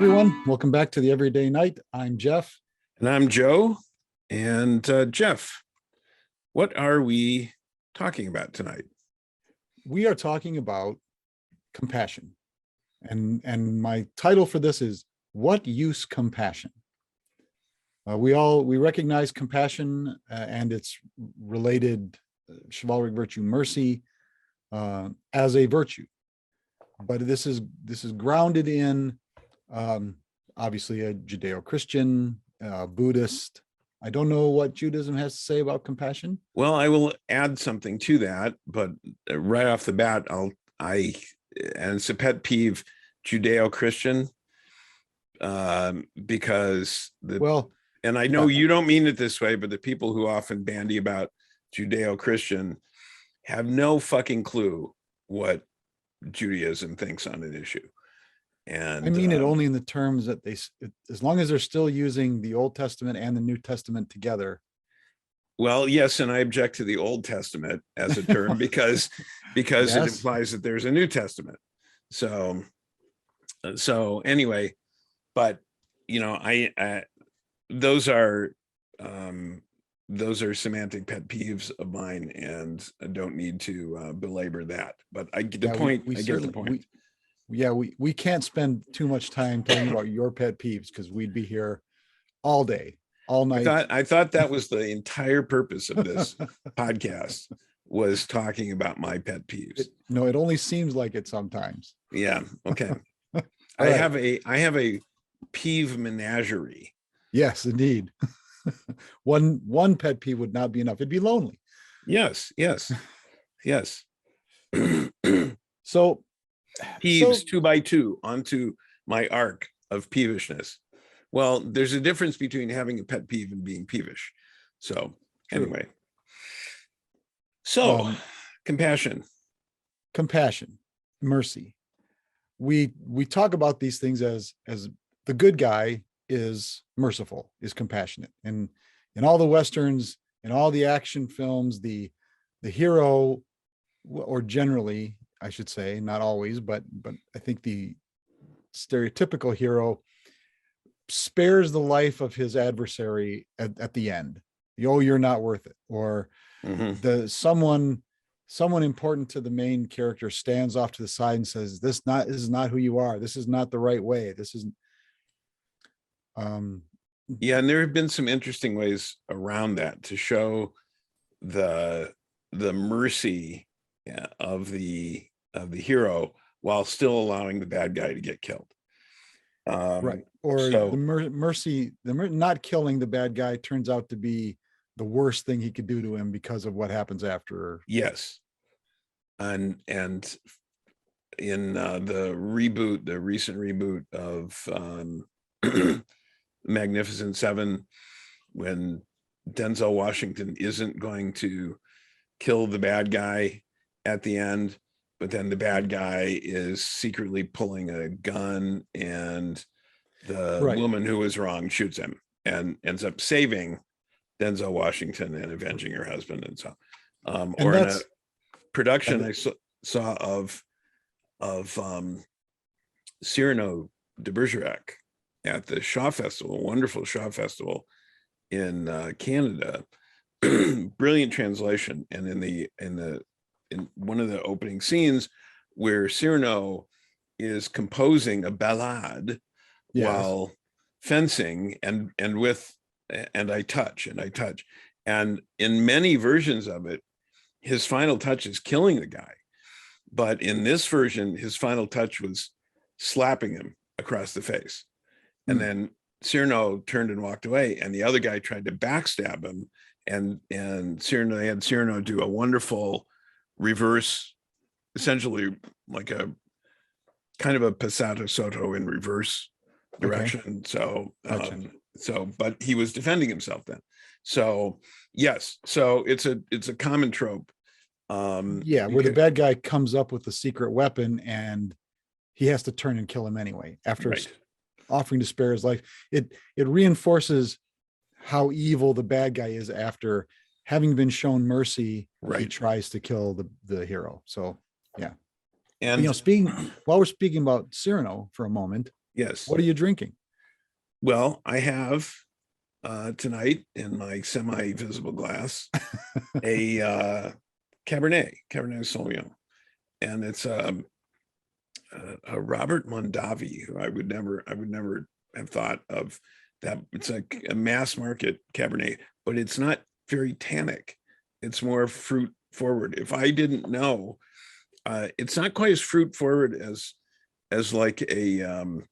everyone. Welcome back to the Everyday Night. I'm Jeff. And I'm Joe. And Jeff, what are we talking about tonight? We are talking about compassion. And my title for this is What Use Compassion? We recognize compassion and its related chivalric virtue, mercy, as a virtue. But this is grounded in obviously a Judeo-Christian, Buddhist. I don't know what Judaism has to say about compassion. Well, I will add something to that, but right off the bat, and it's a pet peeve, Judeo-Christian, because and I know you don't mean it this way, but the people who often bandy about Judeo-Christian have no fucking clue what Judaism thinks on an issue. And I mean it only in the terms that as long as they're still using the Old Testament and the New Testament together. Well, yes, and I object to the Old Testament as a term because yes, it implies that there's a New Testament. So anyway, but you know, those are semantic pet peeves of mine, and I don't need to belabor that. But I get the point. I get the point. We can't spend too much time talking about your pet peeves because we'd be here all day, all night. I thought that was the entire purpose of this podcast, was talking about my pet peeves. It only seems like it sometimes. Yeah. Okay. I have a peeve menagerie. Yes, indeed. one pet peeve would not be enough. It'd be lonely. Yes. So peeves 2 by 2 onto my arc of peevishness. Well, there's a difference between having a pet peeve and being peevish. So anyway, compassion, mercy. We talk about these things as the good guy is merciful, is compassionate, and in all the Westerns, in all the action films, the hero, or generally, I should say, not always, but I think the stereotypical hero spares the life of his adversary at the end. You're not worth it. Or someone important to the main character stands off to the side and says, this is not who you are. This is not the right way. This isn't. Yeah, and there have been some interesting ways around that to show the mercy of the hero while still allowing the bad guy to get killed. Right. Or the mercy, not killing the bad guy turns out to be the worst thing he could do to him because of what happens after. Yes. And in the recent reboot of Magnificent Seven, when Denzel Washington isn't going to kill the bad guy at the end, but then the bad guy is secretly pulling a gun, and the woman who was wrong shoots him and ends up saving Denzel Washington and avenging her husband. And so, or in a production I saw of Cyrano de Bergerac at the Shaw Festival, wonderful Shaw Festival in Canada. Brilliant translation. And in one of the opening scenes where Cyrano is composing a ballade while fencing, and I touch, and in many versions of it, his final touch is killing the guy. But in this version, his final touch was slapping him across the face. And then Cyrano turned and walked away, and the other guy tried to backstab him, and Cyrano do a wonderful reverse, essentially like a kind of a passato sotto in reverse direction. Okay. But he was defending himself then. So yes, so it's a common trope. Where the bad guy comes up with a secret weapon and he has to turn and kill him anyway after offering to spare his life. It reinforces how evil the bad guy is after having been shown mercy. He tries to kill the hero. So yeah. And while we're speaking about Cyrano for a moment, Yes. What are you drinking? Well, I have tonight in my semi-visible glass a Cabernet Sauvignon, and it's a Robert Mondavi, who I would never have thought of that. It's like a mass market Cabernet, but it's not very tannic. It's more fruit forward. If I didn't know, it's not quite as fruit forward as like a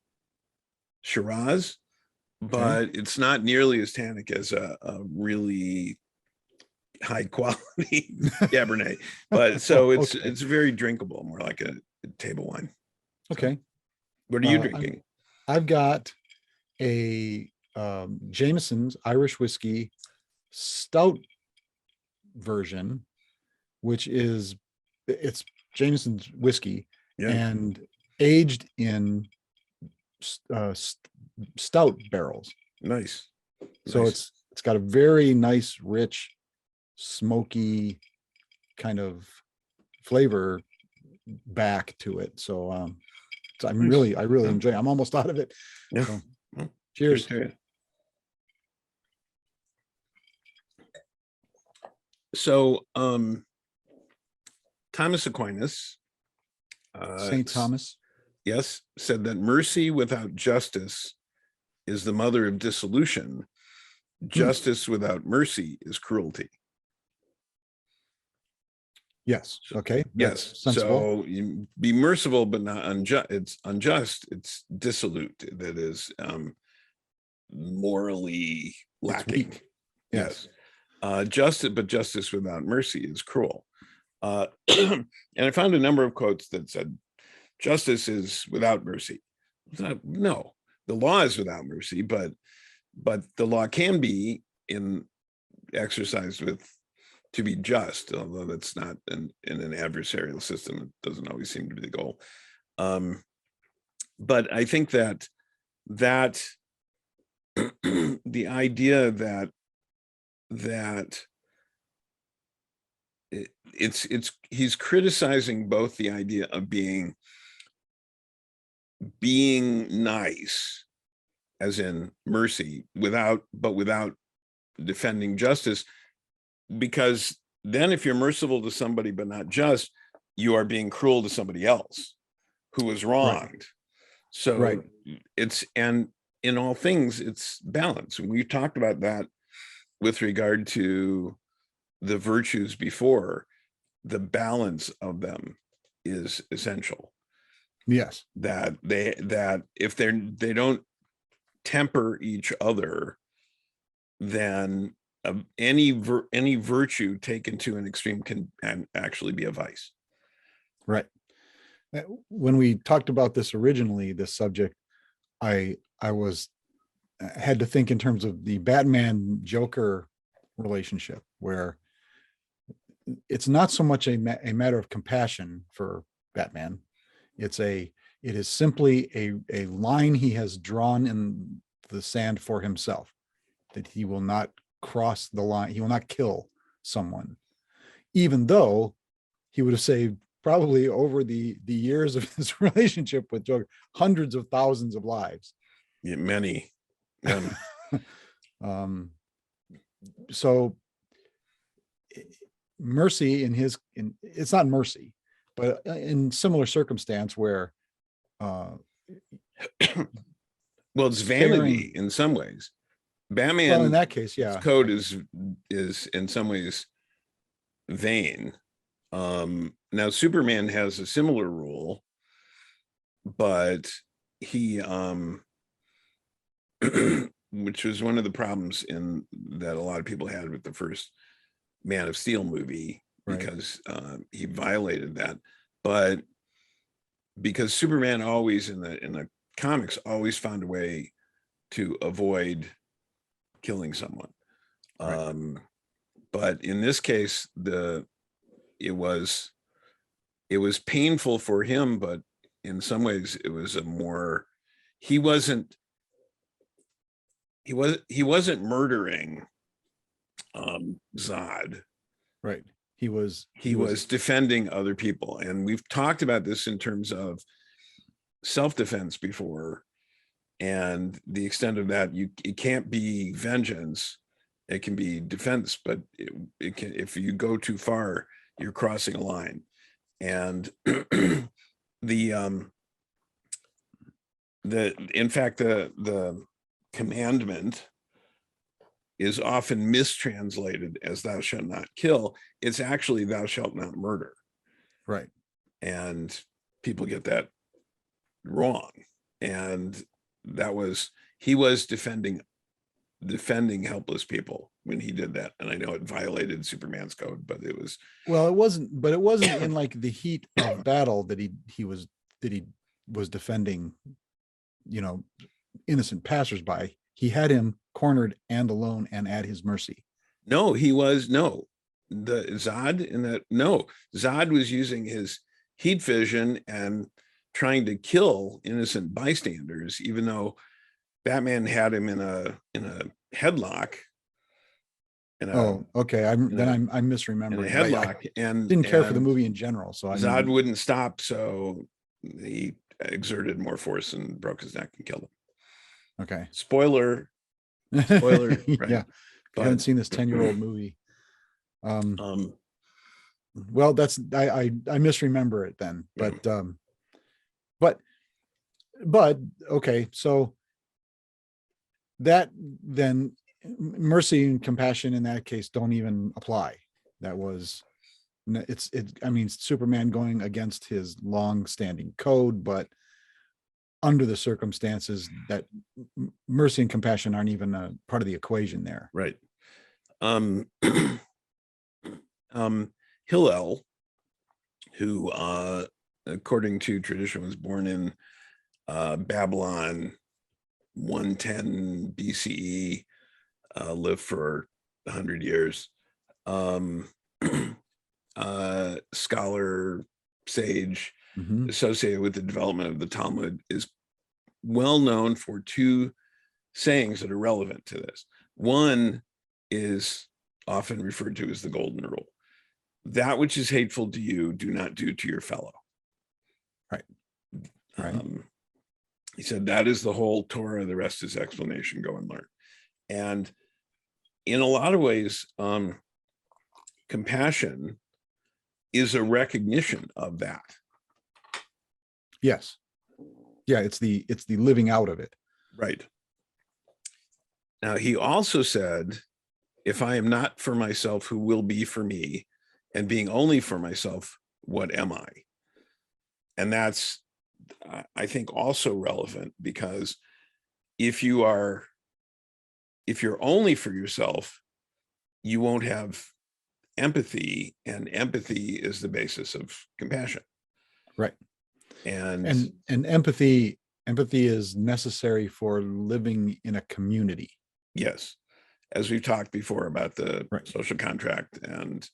Shiraz, but it's not nearly as tannic as a really high quality Cabernet. But so it's very drinkable, more like a table wine. Okay. What are you drinking? I've got a Jameson's Irish whiskey stout version, which is it's Jameson's whiskey and aged in stout barrels. Nice. So it's got a very nice, rich, smoky kind of flavor back to it. So I really enjoy it. I'm almost out of it. Yeah. So, well, cheers. So Thomas Aquinas, St. Thomas, yes, said that mercy without justice is the mother of dissolution. Justice without mercy is cruelty. Yes. Okay. Yes. So you be merciful, but not unjust. It's unjust. It's dissolute. That is morally lacking. Yes. Justice without mercy is cruel. And I found a number of quotes that said justice is without mercy. No, the law is without mercy, but the law can be exercised to be just, although that's not in an adversarial system. It doesn't always seem to be the goal. But I think that the idea that he's criticizing both the idea of being nice, as in mercy, without defending justice, because then if you're merciful to somebody but not just, you are being cruel to somebody else who was wronged. So it's, and in all things, it's balance. And we talked about that with regard to the virtues before. The balance of them is essential. Yes. That if they don't temper each other, then any virtue taken to an extreme can actually be a vice. Right. When we talked about this originally, this subject, I had to think in terms of the Batman Joker relationship, where it's not so much a matter of compassion for Batman. It is simply a line he has drawn in the sand for himself, that he will not cross the line. He will not kill someone, even though he would have saved, probably over the years of his relationship with Joker, hundreds of thousands of lives. Yeah, many. So mercy it's not mercy, but in similar circumstance where well, it's vanity in some ways. Batman, well, in that case, yeah, code is in some ways vain. Now Superman has a similar rule, but he which was one of the problems that a lot of people had with the first Man of Steel movie, because he violated that. But because Superman always in the comics always found a way to avoid killing someone. But in this case, it was painful for him, but in some ways it was he wasn't murdering Zod. Right. He was defending other people. And we've talked about this in terms of self-defense before, And the extent of that, it can't be vengeance. It can be defense, but it can, if you go too far, you're crossing a line. And in fact, the commandment is often mistranslated as thou shalt not kill. It's actually thou shalt not murder. Right. And people get that wrong. And he was defending helpless people when he did that. And I know it violated Superman's code, but it was, well, it wasn't in like the heat of battle that he was defending, innocent passersby. He had him cornered and alone and at his mercy. No, Zod was using his heat vision and trying to kill innocent bystanders, even though Batman had him in a headlock. Okay. I'm misremembering. In a headlock, and didn't care for the movie in general. So Zod wouldn't stop, so he exerted more force and broke his neck and killed him. Okay. Spoiler. Right. Yeah. I haven't seen this 10-year-old movie. Well, that's I misremember it then. But okay, so that then mercy and compassion in that case don't even apply. That was I mean, Superman going against his long-standing code, but under the circumstances, that mercy and compassion aren't even a part of the equation there. Right. Hillel, who according to tradition was born in Babylon 110 BCE, lived for 100 years. Scholar, sage, associated with the development of the Talmud, is well known for two sayings that are relevant to this. One is often referred to as the golden rule: that which is hateful to you, do not do to your fellow. Right. He said that is the whole Torah, the rest is explanation, go and learn. And in a lot of ways, compassion is a recognition of that. Yes. Yeah, it's the living out of it. Right. Now, he also said, if I am not for myself, who will be for me? And being only for myself, what am I? And that's, I think, also relevant, because if you're only for yourself, you won't have empathy, and empathy is the basis of compassion. Right. And empathy is necessary for living in a community. Yes, as we've talked before about the social contract. And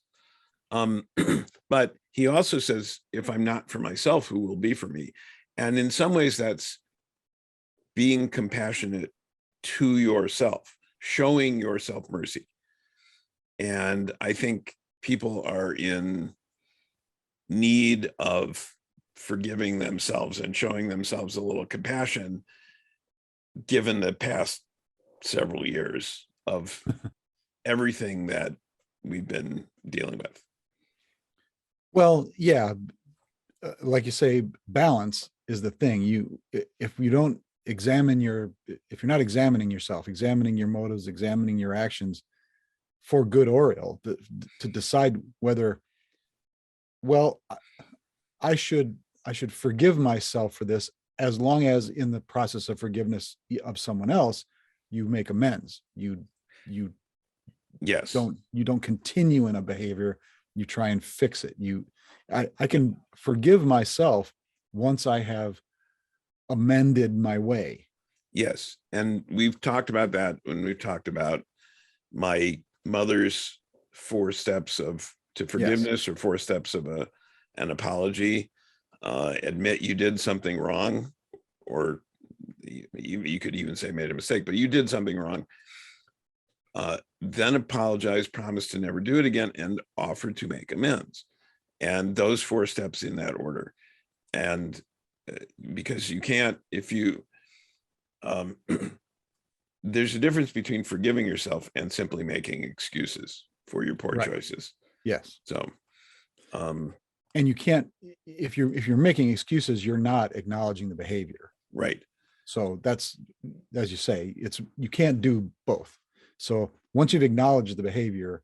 but he also says, if I'm not for myself, who will be for me? And in some ways, that's being compassionate to yourself, showing yourself mercy. And I think people are in need of forgiving themselves and showing themselves a little compassion, given the past several years of everything that we've been dealing with. Well, yeah, like you say, balance is the thing. If you're not examining yourself, examining your motives, examining your actions for good or ill, to decide whether, well, I should forgive myself for this, as long as in the process of forgiveness of someone else, you make amends. You don't continue in a behavior. You try and fix it. I can forgive myself once I have amended my way. Yes. And we've talked about that when we've talked about my mother's 4 steps to forgiveness, or 4 steps of an apology. Admit you did something wrong, or you could even say made a mistake, but you did something wrong. Then apologize, promise to never do it again, and offer to make amends. And those 4 steps in that order. And because you can't, if you um, there's a difference between forgiving yourself and simply making excuses for your poor Right. choices. Yes. So, And you can't, if you're making excuses, you're not acknowledging the behavior. right. So that's, as you say, you can't do both. So once you've acknowledged the behavior,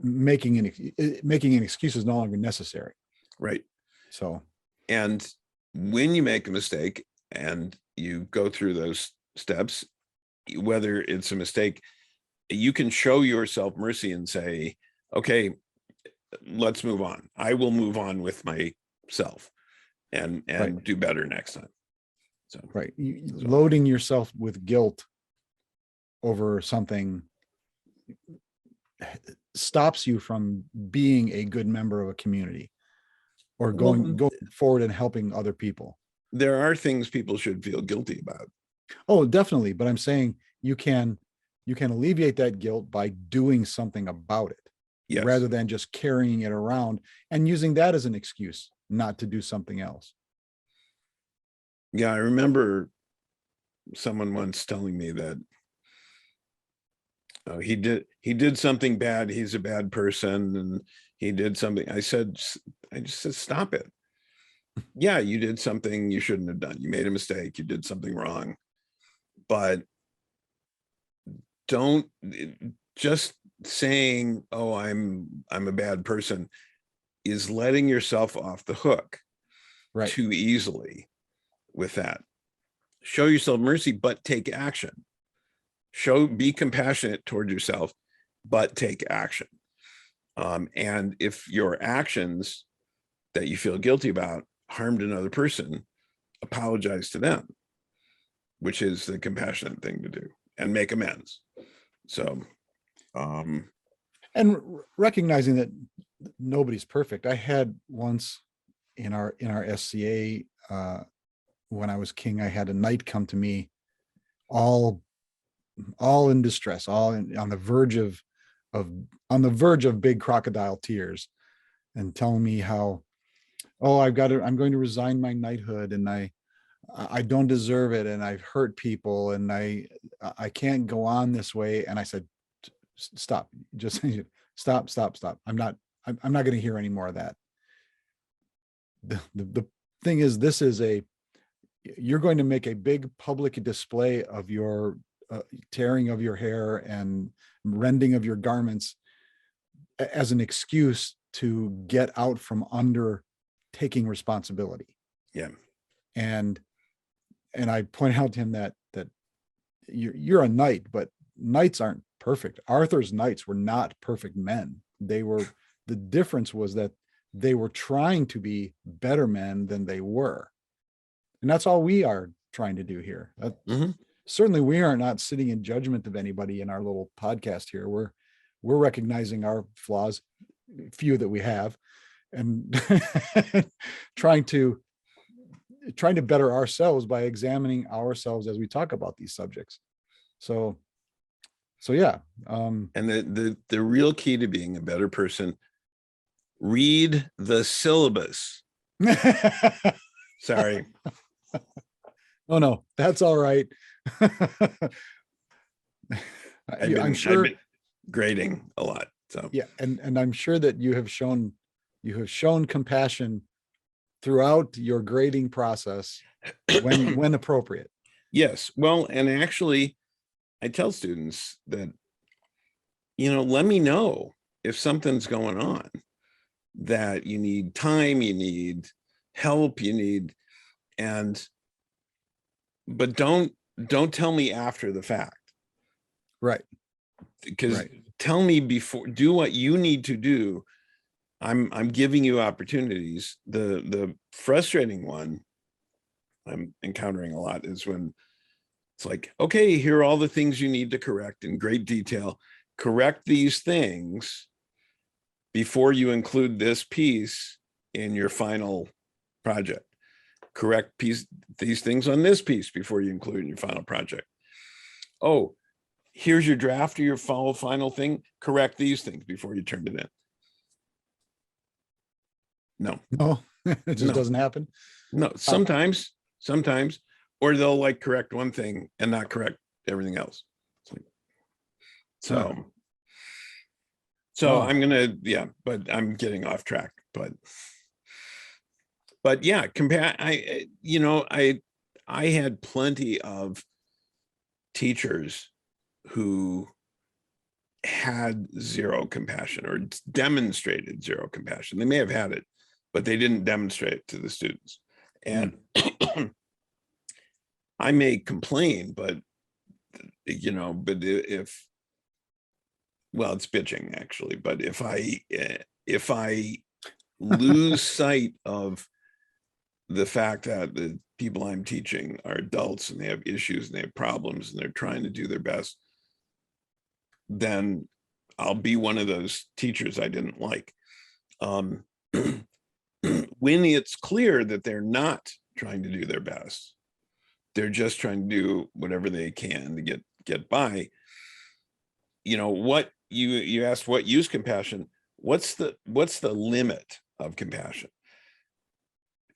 making an excuse is no longer necessary. Right. So, and when you make a mistake and you go through those steps, whether it's a mistake, you can show yourself mercy and say, okay, let's move on. I will move on with myself and right. do better next time. So, Right. Loading yourself with guilt over something stops you from being a good member of a community or going forward and helping other people. There are things people should feel guilty about. Oh, definitely. But I'm saying you can alleviate that guilt by doing something about it. Yes. Rather than just carrying it around and using that as an excuse not to do something else. Yeah, I remember someone once telling me that he did something bad. He's a bad person, and he did something. I just said, stop it. Yeah, you did something you shouldn't have done. You made a mistake. You did something wrong, but don't just saying, oh, I'm a bad person is letting yourself off the hook too easily with that. Show yourself mercy, but take action. Be compassionate toward yourself, but take action. And if your actions that you feel guilty about harmed another person, apologize to them, which is the compassionate thing to do, and make amends. So, and recognizing that nobody's perfect. I had once in our SCA, when I was king, I had a knight come to me all in distress, on the verge of big crocodile tears, and telling me how, oh, I'm going to resign my knighthood, and I don't deserve it, and I've hurt people, and I can't go on this way. And I said, stop, just stop. I'm not going to hear any more of that. The thing is, you're going to make a big public display of your tearing of your hair and rending of your garments as an excuse to get out from under taking responsibility. Yeah. And I point out to him that you're a knight, but knights aren't perfect. Arthur's knights were not perfect men. The difference was that they were trying to be better men than they were. And that's all we are trying to do here. Certainly we are not sitting in judgment of anybody in our little podcast here. We're recognizing our flaws, few that we have, and trying to better ourselves by examining ourselves as we talk about these subjects. So yeah. And the real key to being a better person, read the syllabus. Sorry. Oh no, that's all right. I'm sure I've been grading a lot. So yeah, and I'm sure that you have shown compassion throughout your grading process when appropriate. Yes. Well, and actually, I tell students that, let me know if something's going on, that you need time, you need help, but don't tell me after the fact. Right. Because tell me before, do what you need to do. I'm giving you opportunities. The frustrating one I'm encountering a lot is when it's like, okay, here are all the things you need to correct in great detail. Correct these things before you include this piece in your final project. Correct these things on this piece before you include in your final project. Oh, here's your draft of your final thing. Correct these things before you turn it in. No, it just doesn't happen. No, sometimes, or they'll like correct one thing and not correct everything else. So Wow. I'm gonna, yeah, but I'm getting off track. But yeah, I had plenty of teachers who had zero compassion or demonstrated zero compassion. They may have had it, but they didn't demonstrate it to the students. And I may complain, but if, well, it's bitching actually, but if I lose sight of the fact that the people I'm teaching are adults and they have issues and they have problems and they're trying to do their best, then I'll be one of those teachers I didn't like. When it's clear that they're not trying to do their best, they're just trying to do whatever they can to get by. What you asked, what use compassion? What's the limit of compassion?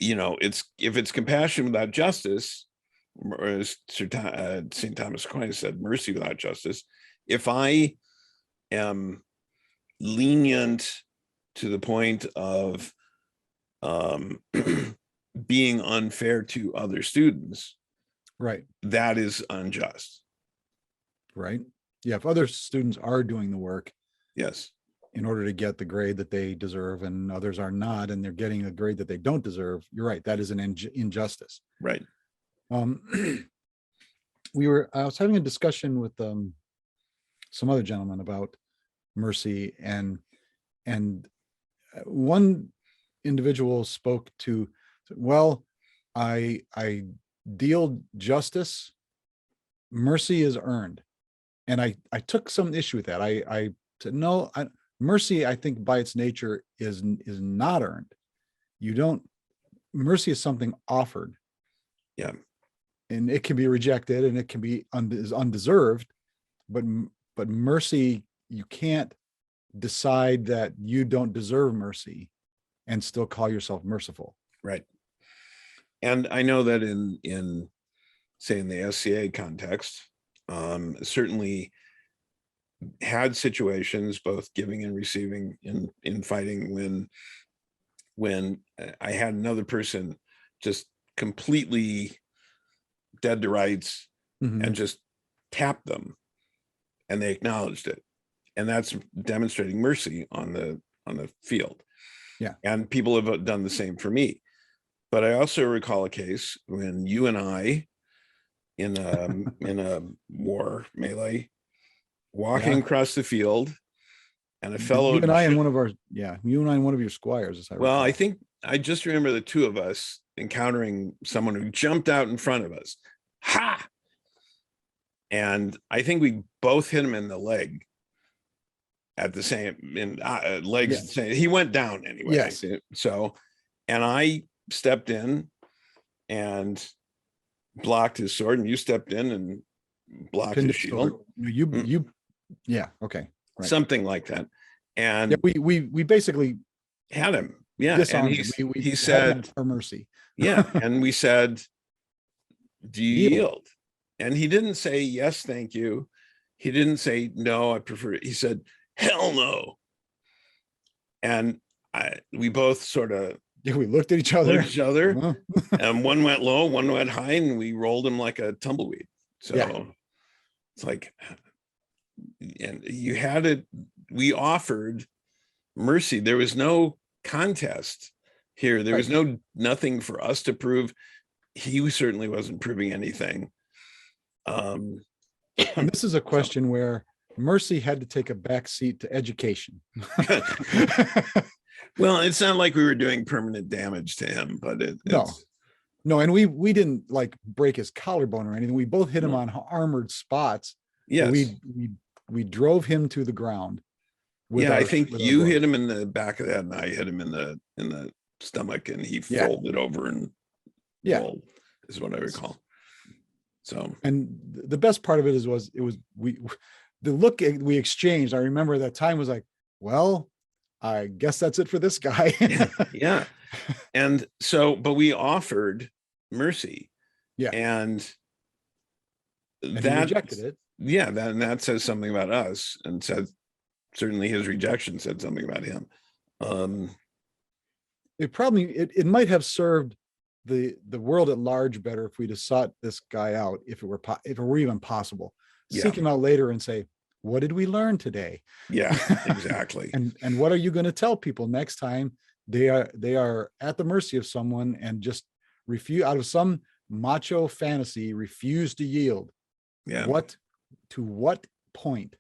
If it's compassion without justice, or as St. Thomas Aquinas said, mercy without justice. If I am lenient to the point of being unfair to other students, Right. that is unjust. Right. Yeah. If other students are doing the work, Yes, in order to get the grade that they deserve, and others are not, and they're getting a grade that they don't deserve, you're right. That is an injustice. right. I was having a discussion with some other gentleman about mercy, and one individual spoke to, well, I deal justice, mercy is earned. And I took some issue with that. I said, no, mercy, I think by its nature is not earned. Mercy is something offered. Yeah. And it can be rejected and it can be undeserved, but mercy, you can't decide that you don't deserve mercy and still call yourself merciful. Right. And I know that in say in the SCA context, certainly had situations both giving and receiving in fighting when I had another person just completely dead to rights and just tap them and they acknowledged it, and that's demonstrating mercy on the field. Yeah. And people have done the same for me. But I also recall a case when you and I in a war melee walking across the field, and a fellow, you and I and one of your squires, as I recall. well, I think I just remember the two of us encountering someone who jumped out in front of us. Ha! And I think we both hit him in the leg at the same legs. Yes. He went down anyway. Yes. So, and I stepped in and blocked his sword, and you stepped in and blocked his shield. Yeah. Okay. Right. Something like that. And yeah, we basically had him. Yeah. And he said, for mercy. Yeah. And we said, do you yield? And he didn't say, yes, thank you. He didn't say, no, I prefer it. He said, hell no. And we both sort of, we looked at each other. And one went low, one went high, and we rolled him like a tumbleweed. So it's like, and you had it, we offered mercy. There was no contest here. There was nothing for us to prove. He certainly wasn't proving anything. And this is a question where mercy had to take a back seat to education. Well, it's not like we were doing permanent damage to him, but no. And we didn't like break his collarbone or anything. We both hit him on armored spots. Yes. We drove him to the ground. I think you hit him in the back of that, and I hit him in the stomach, and he folded over and rolled, is what I recall. So, and the best part of it was the look we exchanged. I remember that time was like, well, I guess that's it for this guy. Yeah. And so, but we offered mercy, Yeah. And And he that, rejected it. yeah, that says something about us, and said certainly his rejection said something about him. It might have served the world at large better if we'd have sought this guy out, if it were even possible. Yeah. Seek him out later and say, what did we learn today? Yeah, exactly. and what are you going to tell people next time they are at the mercy of someone and just refuse, out of some macho fantasy, refuse to yield? Yeah. To what point?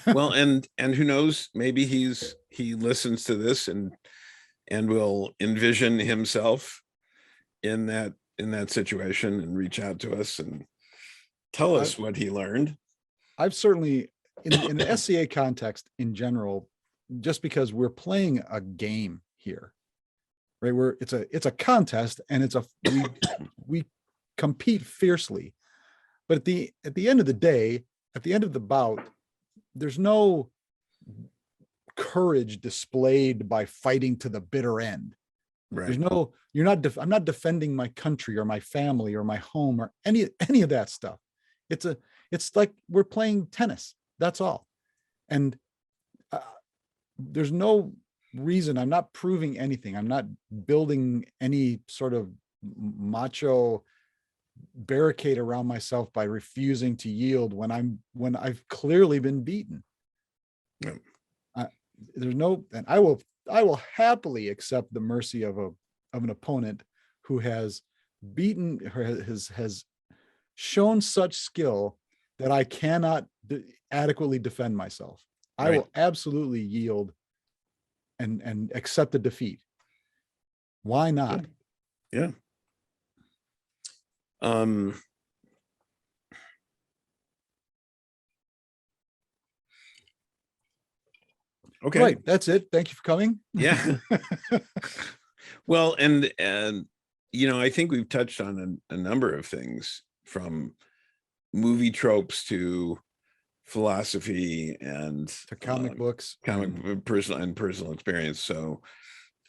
Well, and who knows, maybe he listens to this and will envision himself in that situation and reach out to us and tell us what he learned. I've certainly, in the SCA context in general, just because we're playing a game here, right? It's a contest, and we compete fiercely. But at the end of the day, at the end of the bout, there's no courage displayed by fighting to the bitter end. Right. There's no, I'm not defending my country or my family or my home or any of that stuff. It's like we're playing tennis. That's all. And there's no reason. I'm not proving anything. I'm not building any sort of macho barricade around myself by refusing to yield when I've clearly been beaten. Yeah. There's no, and I will happily accept the mercy of an opponent who has beaten, has shown such skill that I cannot adequately defend myself. I will absolutely yield and accept the defeat. Why not? Yeah. Okay. Right. That's it. Thank you for coming. Yeah. Well, and I think we've touched on a number of things, from movie tropes to philosophy and to comic books, personal experience. So,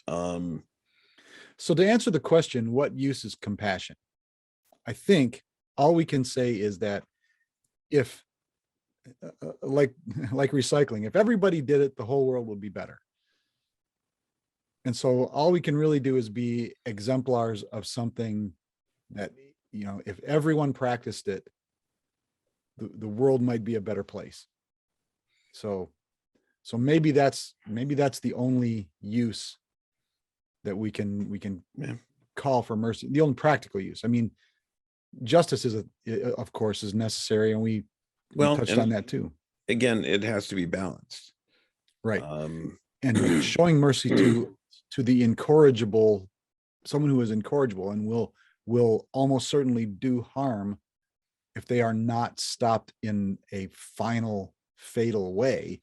so to answer the question, what use is compassion? I think all we can say is that if like recycling, if everybody did it, the whole world would be better. And so all we can really do is be exemplars of something that, if everyone practiced it, the world might be a better place. So maybe that's the only use that we can call for mercy, the only practical use. I mean, justice of course is necessary, and we touched on that too. Again, it has to be balanced, right? And showing mercy to the incorrigible, someone who is incorrigible and will almost certainly do harm if they are not stopped in a final fatal way.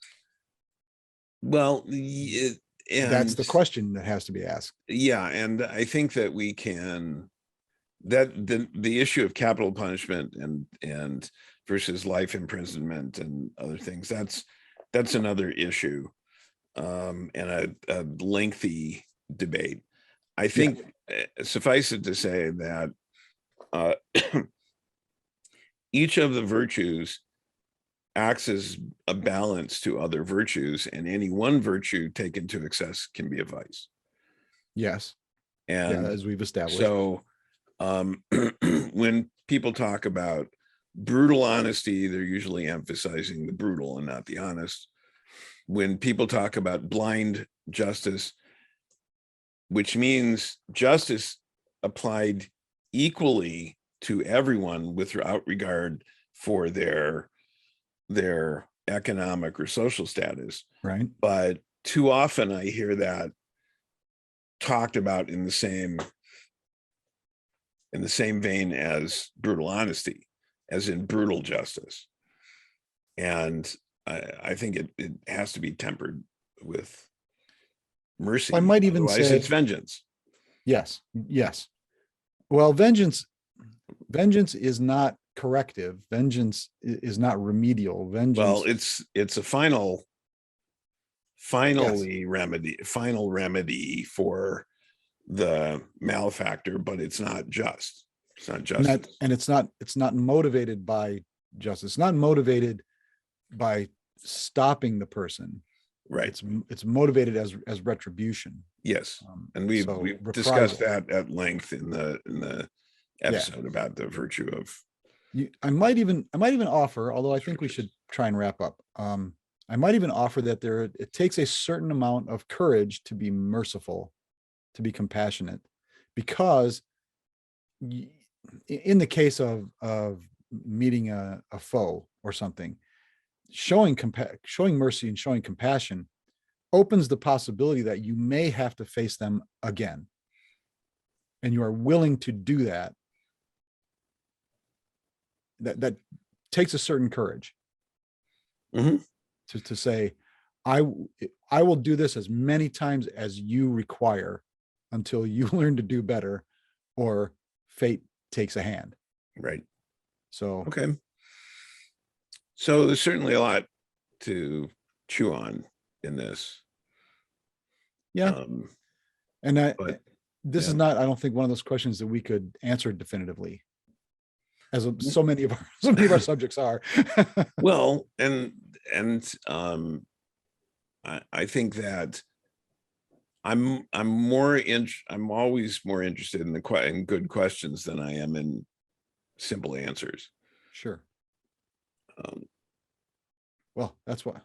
Well, that's the question that has to be asked. Yeah, and I think that we can, that the issue of capital punishment and versus life imprisonment and other things, that's another issue, and a lengthy debate. I think suffice it to say that each of the virtues acts as a balance to other virtues, and any one virtue taken to excess can be a vice. Yes. And as we've established. So when people talk about brutal honesty, they're usually emphasizing the brutal and not the honest. When people talk about blind justice, which means justice applied equally to everyone without regard for their economic or social status. Right. But too often I hear that talked about in the same vein as brutal honesty, as in brutal justice. And I think it has to be tempered with mercy. I might even say it's vengeance. Yes. Well, vengeance is not corrective. Vengeance is not remedial. Vengeance. Well, it's a final remedy for the malefactor, but it's not just. It's not And justice. it's not motivated by justice. It's not motivated by stopping the person. Right. It's motivated as retribution. Yes. And So we've discussed reprisal. that at length in the episode about the virtue of I might even offer, although I think we should try and wrap up. I might even offer that it takes a certain amount of courage to be merciful, to be compassionate, because in the case of meeting a foe or something, showing mercy and showing compassion opens the possibility that you may have to face them again, and you are willing to do that. That takes a certain courage. Mhm. To say, I will do this as many times as you require until you learn to do better, or fate takes a hand. Right. So Okay. So there's certainly a lot to chew on in this. yeah, and But this is yeah. not, I don't think, one of those questions that we could answer definitively, as so many of our subjects are. Well, and I think that I'm always more interested in in good questions than I am in simple answers. Sure. Um, Well, that's what,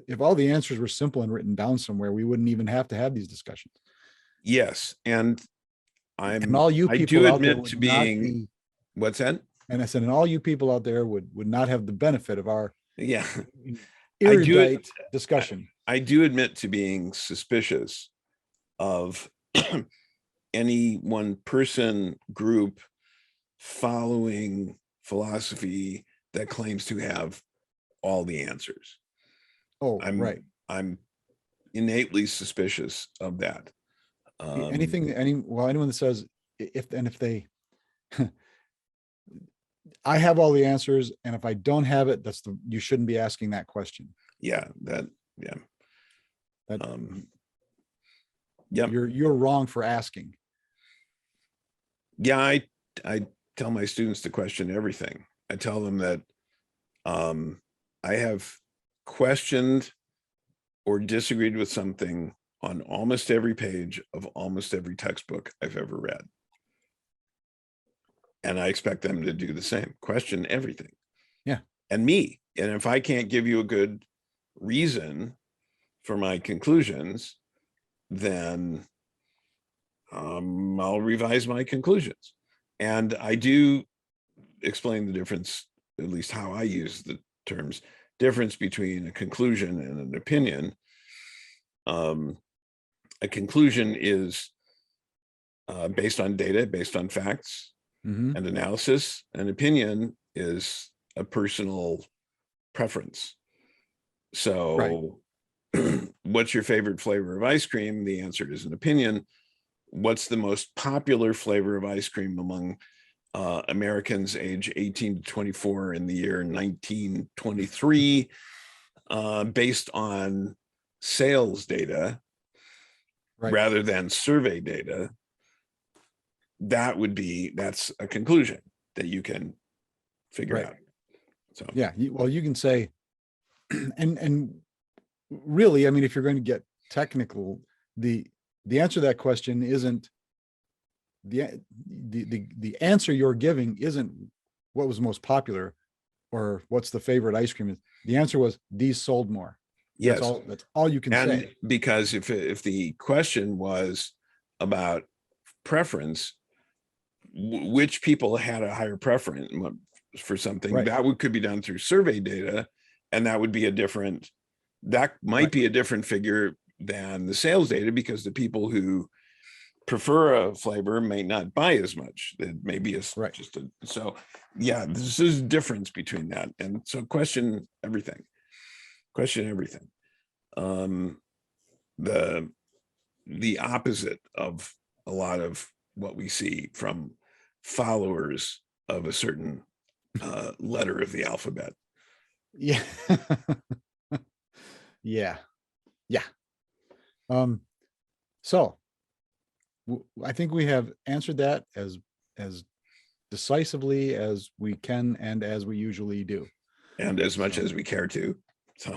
if all the answers were simple and written down somewhere, we wouldn't even have to have these discussions. yes, and And all you I people do out there admit to would not being be, what's that? and I said, and all you people out there would not have the benefit of our Yeah, I do erudite discussion. I do admit to being suspicious of any one person, group following philosophy that claims to have all the answers. Oh, right. I'm innately suspicious of that. Anyone that says, if they I have all the answers, and if I don't have it, you shouldn't be asking that question. Yeah, that yep. You're wrong for asking. Yeah, I tell my students to question everything. I tell them that I have questioned or disagreed with something on almost every page of almost every textbook I've ever read. And I expect them to do the same, question everything. Yeah. And me. And if I can't give you a good reason for my conclusions, then I'll revise my conclusions. And I do explain the difference, at least how I use the terms, difference between a conclusion and an opinion. A conclusion is based on data, based on facts and analysis. An opinion is a personal preference. So what's your favorite flavor of ice cream? The answer is an opinion. What's the most popular flavor of ice cream among Americans age 18 to 24 in the year 1923, based on sales data rather than survey data? That's a conclusion that you can figure out. So yeah, well, you can say, and really, I mean, if you're going to get technical, the answer to that question isn't the answer you're giving isn't what was most popular or what's the favorite ice cream. The answer was these sold more. Yes, that's all you can say. Because if the question was about preference, which people had a higher preference for something, that could be done through survey data, and that would be that might be a different figure than the sales data, because the people who prefer a flavor may not buy as much. It may be so yeah, this is a difference between that. And so question everything. The opposite of a lot of what we see from followers of a certain letter of the alphabet. Yeah. Yeah. So I think we have answered that as decisively as we can and as we usually do. And as much as we care to. So.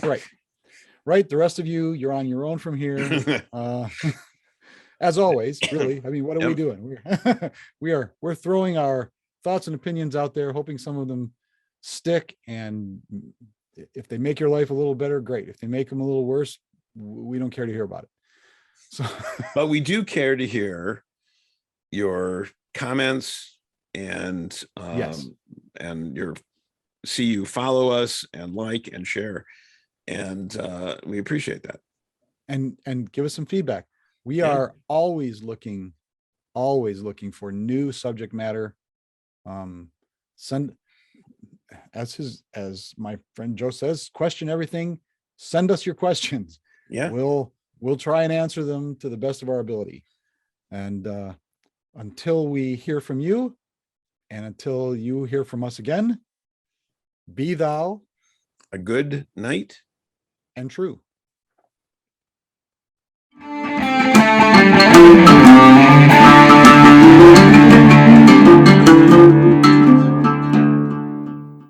Right. The rest of you, you're on your own from here. As always, really. I mean, what are we doing? We're throwing our thoughts and opinions out there, hoping some of them stick. And if they make your life a little better, great. If they make them a little worse, we don't care to hear about it. So, but we do care to hear your comments and yes, and see you follow us and like and share, and we appreciate that. And give us some feedback. We are always looking for new subject matter. Send, as my friend Joe says, question everything. Send us your questions. Yeah, we'll try and answer them to the best of our ability. And until we hear from you, and until you hear from us again, be thou a good night and true.